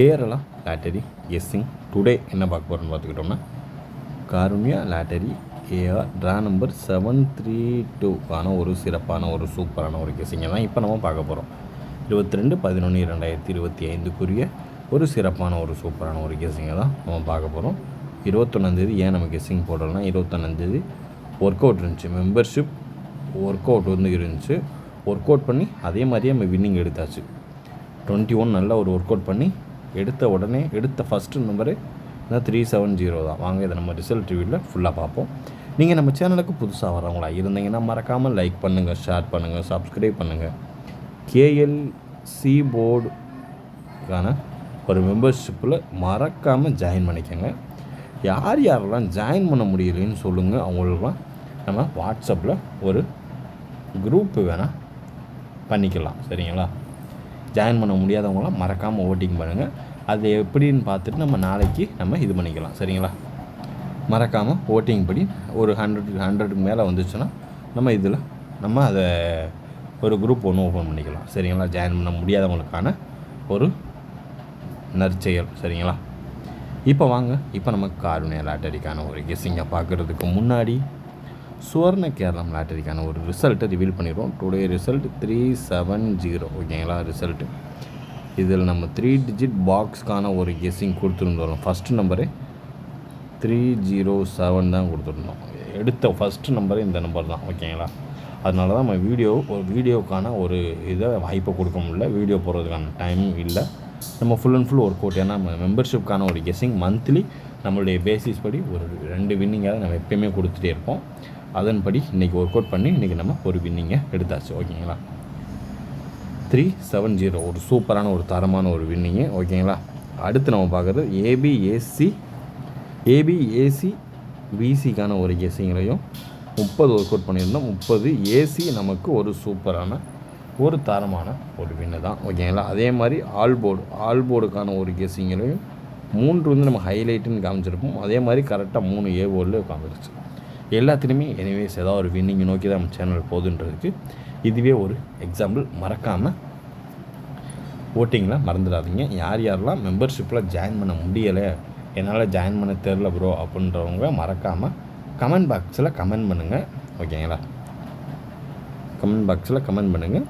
Kerala lottery guessing today என்ன பார்க்க போகிறோன்னு பார்த்துக்கிட்டோம்னா Karunya lottery AR draw number 732க்கான ஒரு சிறப்பான ஒரு சூப்பரான ஒரு கெஸ்ஸிங்கை தான் இப்போ நம்ம பார்க்க போகிறோம். 22/11/2025க்குரிய ஒரு சிறப்பான ஒரு சூப்பரான ஒரு கெஸ்ஸிங்கை தான் நம்ம பார்க்க போகிறோம். 21 ஏன் நம்ம கெஸ்ஸிங் போடுறோம்னா 21 ஒர்க் அவுட் இருந்துச்சு, மெம்பர்ஷிப் ஒர்க் அவுட் இருந்துச்சு. ஒர்க் அவுட் பண்ணி அதே மாதிரியே நம்ம வின்னிங் எடுத்தாச்சு. 21 நல்லா ஒரு ஒர்க் அவுட் பண்ணி எடுத்த ஃபஸ்ட்டு நம்பரு 370 தான். வாங்க இதை நம்ம ரிசல்ட் ரிவ்யூவில் ஃபுல்லாக பார்ப்போம். நீங்கள் நம்ம சேனலுக்கு புதுசாக வரவங்களா இருந்தீங்கன்னா மறக்காமல் லைக் பண்ணுங்கள், ஷேர் பண்ணுங்கள், சப்ஸ்கிரைப் பண்ணுங்கள். கேஎல்சி போர்டுக்கான ஒரு மெம்பர்ஷிப்பில் மறக்காமல் ஜாயின் பண்ணிக்கோங்க. யாரெல்லாம் ஜாயின் பண்ண முடியலைன்னு சொல்லுங்கள். அவங்களுக்குலாம் நம்ம வாட்ஸ்அப்பில் ஒரு குரூப்பு வேணால் பண்ணிக்கலாம், சரிங்களா? ஜாயின் பண்ண முடியாதவங்களாம் மறக்காமல் ஓட்டிங் பண்ணுங்கள். அது எப்படின்னு பார்த்துட்டு நம்ம நாளைக்கு நம்ம இது பண்ணிக்கலாம், சரிங்களா? மறக்காமல் ஓட்டிங் படி ஒரு 100க்கு மேலே வந்துச்சுன்னா நம்ம அதை ஒரு குரூப் ஒன்று ஓப்பன் பண்ணிக்கலாம், சரிங்களா? ஜாயின் பண்ண முடியாதவங்களுக்கான ஒரு நற்செயல், சரிங்களா? இப்போ வாங்க, இப்போ நம்ம காருண்யா லாட்டரிக்கான ஒரு கெஸ்ஸிங்கை பார்க்குறதுக்கு முன்னாடி சுவர்ண கேரளம் லாட்டரிக்கான ஒரு ரிசல்ட்டை ரிவீல் பண்ணிடுவோம். டுடே ரிசல்ட் 370, ஓகேங்களா? ரிசல்ட்டு இதில் நம்ம 3 டிஜிட் பாக்ஸ்க்கான ஒரு கெஸ்ஸிங் கொடுத்துருந்தோம். ஃபஸ்ட்டு நம்பரு 307 தான் கொடுத்துருந்தோம். எடுத்த ஃபஸ்ட்டு நம்பரு இந்த நம்பர் தான், ஓகேங்களா? அதனால தான் நம்ம வீடியோக்கான ஒரு இதை வாய்ப்பை கொடுக்க முடியல. வீடியோ போடுறதுக்கான டைமும் இல்லை. நம்ம full and full work out, ஏன்னா நம்ம மெம்பர்ஷிப்கான ஒரு கெஸ்ஸிங் மந்த்லி நம்மளுடைய பேசிஸ் படி ஒரு 2 வின்னிங்காக நம்ம எப்பயுமே கொடுத்துட்டே இருப்போம். அதன்படி இன்றைக்கி ஒர்க் அவுட் பண்ணி இன்றைக்கி நம்ம ஒரு வின்னிங்கை எடுத்தாச்சு, ஓகேங்களா? 370 ஒரு சூப்பரான ஒரு தரமான ஒரு வின்னிங்கு, ஓகேங்களா? அடுத்து நம்ம பார்க்குறது ஏபிஏசி பிசிக்கான ஒரு கெஸ்ஸிங்லையும் 30 ஒர்க் அவுட் பண்ணியிருந்தோம். 30 ஏசி நமக்கு ஒரு சூப்பரான ஒரு தரமான ஒரு வின்னு தான், ஓகேங்களா? அதே மாதிரி ஆல் போர்டுக்கான ஒரு கெஸ்ஸிங்லையும் 3 நம்ம ஹைலைட்டுன்னு காமிச்சிருப்போம். அதே மாதிரி கரெக்டாக 3 ஏ போர்டில் காமிச்சிருச்சு. எல்லாத்துலேயுமே எனிவேஸ் ஏதாவது ஒரு வின்னிங் நோக்கி தான் நம்ம சேனல் போகுதுன்றதுக்கு இதுவே ஒரு எக்ஸாம்பிள். மறக்காமல் ஓட்டிங்கில் மறந்துடாதீங்க. யாரெல்லாம் மெம்பர்ஷிப்பில் ஜாயின் பண்ண முடியலை, என்னால் ஜாயின் பண்ண தெரில ப்ரோ அப்படின்றவங்க மறக்காமல் கமெண்ட் பாக்ஸில் கமெண்ட் பண்ணுங்கள், ஓகேங்களா? கமெண்ட் பாக்ஸில் கமெண்ட் பண்ணுங்கள்.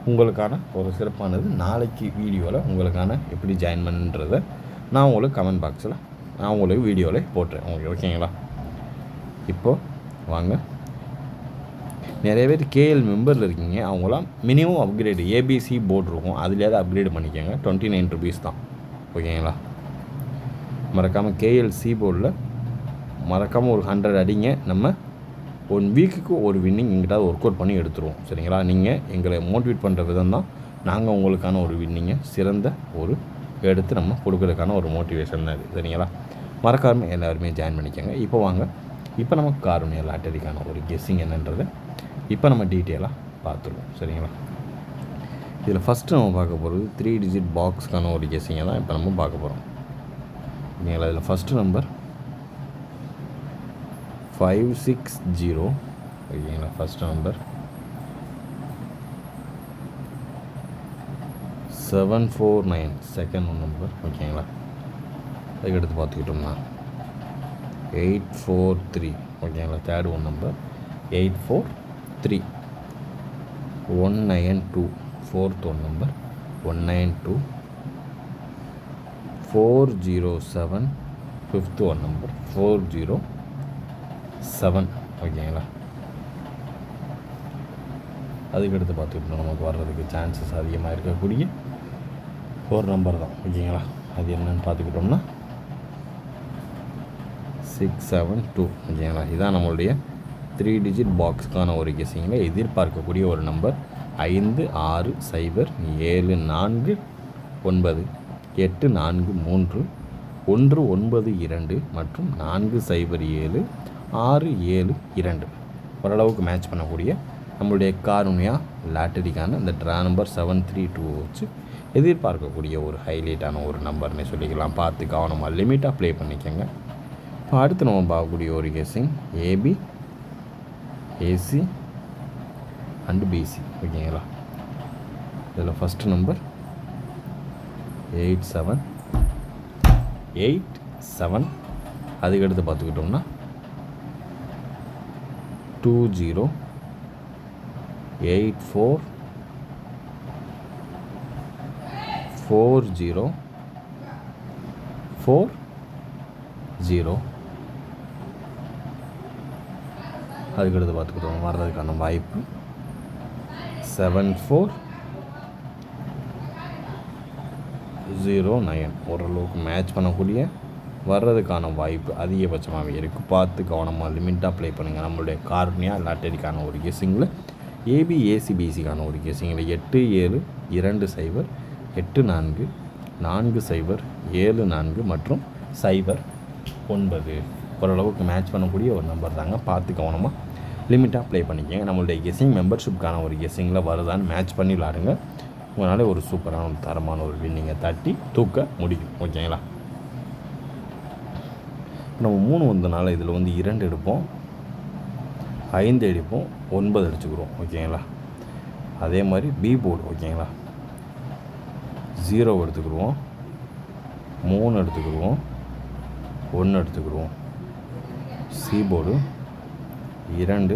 உங்களுக்கான ஒரு சிறப்பானது நாளைக்கு வீடியோவில் உங்களுக்கான எப்படி ஜாயின் பண்ணுன்றதை நான் உங்களுக்கு கமெண்ட் பாக்ஸில் நான் உங்களுக்கு வீடியோவில் போட்டுறேன், ஓகேங்களா? இப்போது வாங்க, நிறைய பேர் கேஎல் மெம்பரில் இருக்கீங்க. அவங்களாம் மினிமம் அப்கிரேடு ஏபிசி போர்டு இருக்கும், அதுலேயாவது அப்கிரேடு பண்ணிக்கோங்க. 29 ருபீஸ் தான், ஓகேங்களா? மறக்காமல் கேஎல்சி போர்டில் மறக்காமல் ஒரு 100 அடிங்க. நம்ம 1 வீக்குக்கு ஒரு வின்னிங் எங்கிட்ட ஒர்க் அவுட் பண்ணி எடுத்துருவோம், சரிங்களா? நீங்கள் எங்களை மோட்டிவேட் பண்ணுற விதம் தான் நாங்கள் உங்களுக்கான ஒரு வின்னிங்கை சிறந்த ஒரு எடுத்து நம்ம கொடுக்கறதுக்கான ஒரு மோட்டிவேஷன் தான் இது, சரிங்களா? மறக்காமல் எல்லாருமே ஜாயின் பண்ணிக்கோங்க. இப்போ வாங்க, இப்போ நம்ம காருண்யா லாட்டரிக்கான ஒரு கெஸ்ஸிங் என்னன்றதை இப்போ நம்ம டீட்டெயிலாக பார்த்துருவோம், சரிங்களா? இதில் ஃபஸ்ட்டு நம்ம பார்க்க போகிறது 3 டிஜிட் பாக்ஸ்க்கான ஒரு கெஸ்ஸிங்கை தான் இப்போ நம்ம பார்க்க போகிறோம், ஓகேங்களா? இதில் ஃபஸ்ட்டு நம்பர் 560, ஓகேங்களா? ஃபஸ்ட்டு நம்பர் 749, செகண்ட் நம்பர், ஓகேங்களா? அதுக்கடுத்து பார்த்துக்கிட்டோம்னா 843, ஓகேங்களா? Third number 843, 192, fourth number 192, 407, fifth number 407, ஓகேங்களா? அதுக்கடுத்து பார்த்துக்கிட்டோம் நமக்கு வர்றதுக்கு சான்சஸ் அதிகமாக இருக்கக்கூடிய ஒரு நம்பர் தான், ஓகேங்களா? அது என்னன்னு பார்த்துக்கிட்டோம்னா 672, ஓகேங்களா? இதுதான் நம்மளுடைய 3 டிஜிட் பாக்ஸுக்கான ஒரு கெஸ்ஸிங்கில் எதிர்பார்க்கக்கூடிய ஒரு நம்பர். 560949843 192 மற்றும் 407 672 ஓரளவுக்கு மேட்ச் பண்ணக்கூடிய நம்மளுடைய காருண்யா லாட்டரிக்கான இந்த ட்ரா நம்பர் 732 வச்சு எதிர்பார்க்கக்கூடிய ஒரு ஹைலைட்டான ஒரு நம்பர்னே சொல்லிக்கலாம். பார்த்து கவனமாக லிமிட்டாக ப்ளே பண்ணிக்கோங்க. இப்போ அடுத்து நம்ம பார்க்கக்கூடிய ஒரு கெஸ்ஸிங் ஏசி அண்டு பிசி, ஓகேங்களா? இதில் ஃபஸ்ட்டு நம்பர் 87 அதுக்கடுத்து பார்த்துக்கிட்டோம்னா 20 84 40 40 அதுக்கடுத்து பார்த்துக்கிட்டோம் வர்றதுக்கான வாய்ப்பு 7409 ஓரளவுக்கு மேட்ச் பண்ணக்கூடிய வர்றதுக்கான வாய்ப்பு அதிகபட்சமாகவே இருக்குது. பார்த்து கவனமாக லிமிட்டாக ப்ளே பண்ணுங்கள். நம்மளுடைய கார்னியா லாட்டரிக்கான ஒரு கெஸ்ஸிங்கில் ஏபிஏசிபிசிக்கான ஒரு கெஸ்ஸிங்கில் 87 20 84 40 74 மற்றும் 09 ஓரளவுக்கு மேட்ச் பண்ணக்கூடிய ஒரு நம்பர் தாங்க. பார்த்து கவனமாக லிமிட்டாக ப்ளே பண்ணிக்கங்க. நம்மளுடைய கெஸ்ஸிங் மெம்பர்ஷிப்கான ஒரு கெஸ்ஸிங்கில் வருதான்னு மேட்ச் பண்ணி விளாடுங்க. உங்களால் ஒரு சூப்பரான ஒரு தரமான ஒரு வின்னிங்கை தட்டி தூக்க முடியும். ஓகேங்களா? நம்ம 3 வந்தனால இதில் 2 எடுப்போம், 5 எடுப்போம், 9 அடிச்சுக்கிறோம். ஓகேங்களா? அதே மாதிரி பி போர்டு. ஓகேங்களா? 0 எடுத்துக்கிடுவோம், 3 எடுத்துக்கிடுவோம், 1 எடுத்துக்கிடுவோம். சி போர்டு 2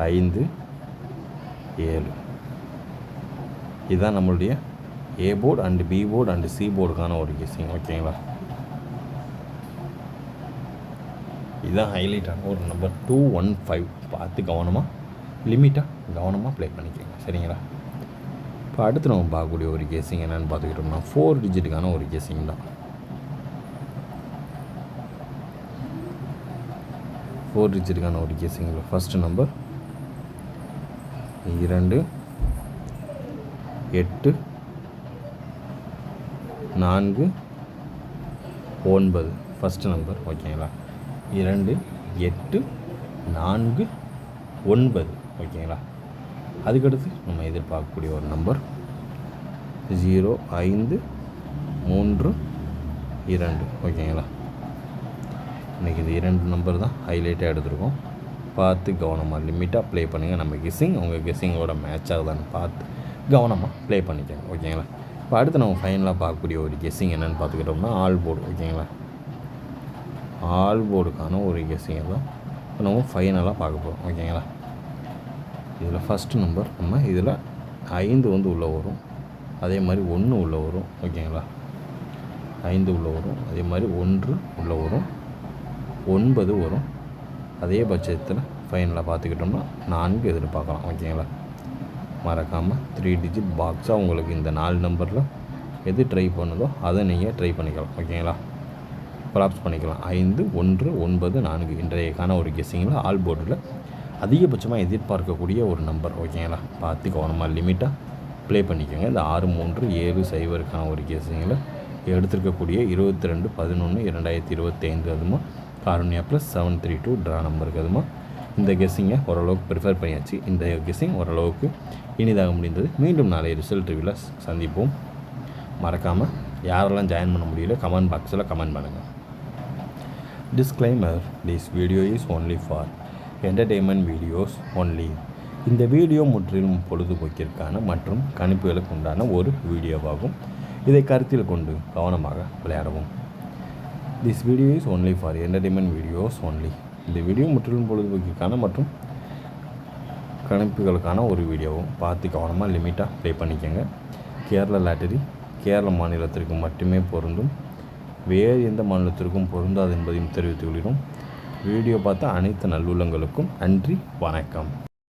5 7 இதுதான் நம்மளுடைய A board and B board and C போர்டுக்கான ஒரு கெஸ்ஸிங். ஓகேங்களா? இதுதான் ஹைலைட்டான ஒரு நம்பர் 215. பார்த்து கவனமாக லிமிட்டாக கவனமாக ப்ளே பண்ணிக்கோங்க. சரிங்களா? இப்போ அடுத்து நம்ம பார்க்கக்கூடிய ஒரு கெஸ்ஸிங் என்னென்னு பார்த்துக்கிட்டோம்னா 4 டிஜிட்டுக்கான ஒரு கெஸ்ஸிங் தான். 4 டிஜிட்டுக்கான ஒரு கெஸ்ஸிங்கில் ஃபஸ்ட்டு நம்பர் 2 8 4 9 ஃபஸ்ட்டு நம்பர். ஓகேங்களா? 2 8 4 9. ஓகேங்களா? அதுக்கடுத்து நம்ம எதிர்பார்க்கக்கூடிய ஒரு நம்பர் 0 5 3 2. ஓகேங்களா? இன்றைக்கி இது 2 நம்பர் தான் ஹைலைட்டாக எடுத்துருக்கோம். பார்த்து கவனமாக லிமிட்டாக ப்ளே பண்ணுங்கள். நம்ம கெஸ்ஸிங் உங்கள் கெஸ்ஸிங்கோட மேட்ச் ஆகுதான்னு பார்த்து கவனமாக ப்ளே பண்ணிக்கோங்க. ஓகேங்களா? இப்போ அடுத்து நம்ம ஃபைனலாக பார்க்கக்கூடிய ஒரு கெஸ்ஸிங் என்னென்னு பார்த்துக்கிட்டோம்னா ஆல் போர்டு. ஓகேங்களா? ஆல் போர்டுக்கான ஒரு கெஸ்ஸிங்கை தான் நம்ம ஃபைனலாக பார்க்க போகிறோம். ஓகேங்களா? இதில் ஃபஸ்ட்டு நம்பர் நம்ம இதில் 5 உள்ளே வரும், அதே மாதிரி 1 உள்ளே வரும். ஓகேங்களா? 5 உள்ளே வரும், அதே மாதிரி 1 உள்ளே வரும், 9 வரும். அதே பட்சத்தில் ஃபைனலாக பார்த்துக்கிட்டோம்னா 4 எதிர்பார்க்கலாம். ஓகேங்களா? மறக்காமல் 3 டிஜிட் பாக்ஸாக உங்களுக்கு இந்த 4 நம்பரில் எது ட்ரை பண்ணுதோ அதை நீங்கள் ட்ரை பண்ணிக்கலாம். ஓகேங்களா? கொலாப்ஸ் பண்ணிக்கலாம். 5 1 9 4 இன்றையக்கான ஒரு கெஸ்ஸிங்கில் ஆல் போர்டில் அதிகபட்சமாக எதிர்பார்க்கக்கூடிய ஒரு நம்பர். ஓகேங்களா? பார்த்து கவனமாக லிமிட்டாக ப்ளே பண்ணிக்கோங்க. இந்த 6 3 7 0க்கான ஒரு கெஸ்ஸிங்கில் எடுத்திருக்கக்கூடிய 22 11 2025 அதுமா காருண்யா ப்ளஸ் 732 ட்ரா நம்பருக்கு அதுமா இந்த கெஸ்ஸிங்கை ஓரளவுக்கு ப்ரிஃபர் பண்ணியாச்சு. இந்த கெஸ்ஸிங் ஓரளவுக்கு இனிதாக முடிந்தது. மீண்டும் நாளை ரிசல்ட் ரிவ்யூவில் சந்திப்போம். மறக்காமல் யாரெல்லாம் ஜாயின் பண்ண முடியல கமெண்ட் பாக்ஸில் கமெண்ட் பண்ணுங்கள். Disclaimer: this video is only for entertainment videos only. இந்த வீடியோ முற்றிலும் பொழுதுபோக்கிற்கான மற்றும் கணிப்புகளுக்கு உண்டான ஒரு வீடியோவாகும். இதை கருத்தில் கொண்டு கவனமாக விளையாடவும். This video is only for entertainment videos only. இந்த வீடியோ முற்றிலும் பொழுதுபோக்கிற்கான மற்றும் கணிப்புகளுக்கான ஒரு வீடியோவும். பார்த்து கவனமாக லிமிட்டாக ப்ளே பண்ணிக்கோங்க. கேரளா லாட்டரி கேரள மாநிலத்திற்கு மட்டுமே பொருந்தும், வேறு எந்த மாநிலத்திற்கும் பொருந்தாது என்பதையும் தெரிவித்துக் கொள்கிறோம். வீடியோ பார்த்த அனைத்து நல்லுள்ளங்களுக்கும் நன்றி, வணக்கம்.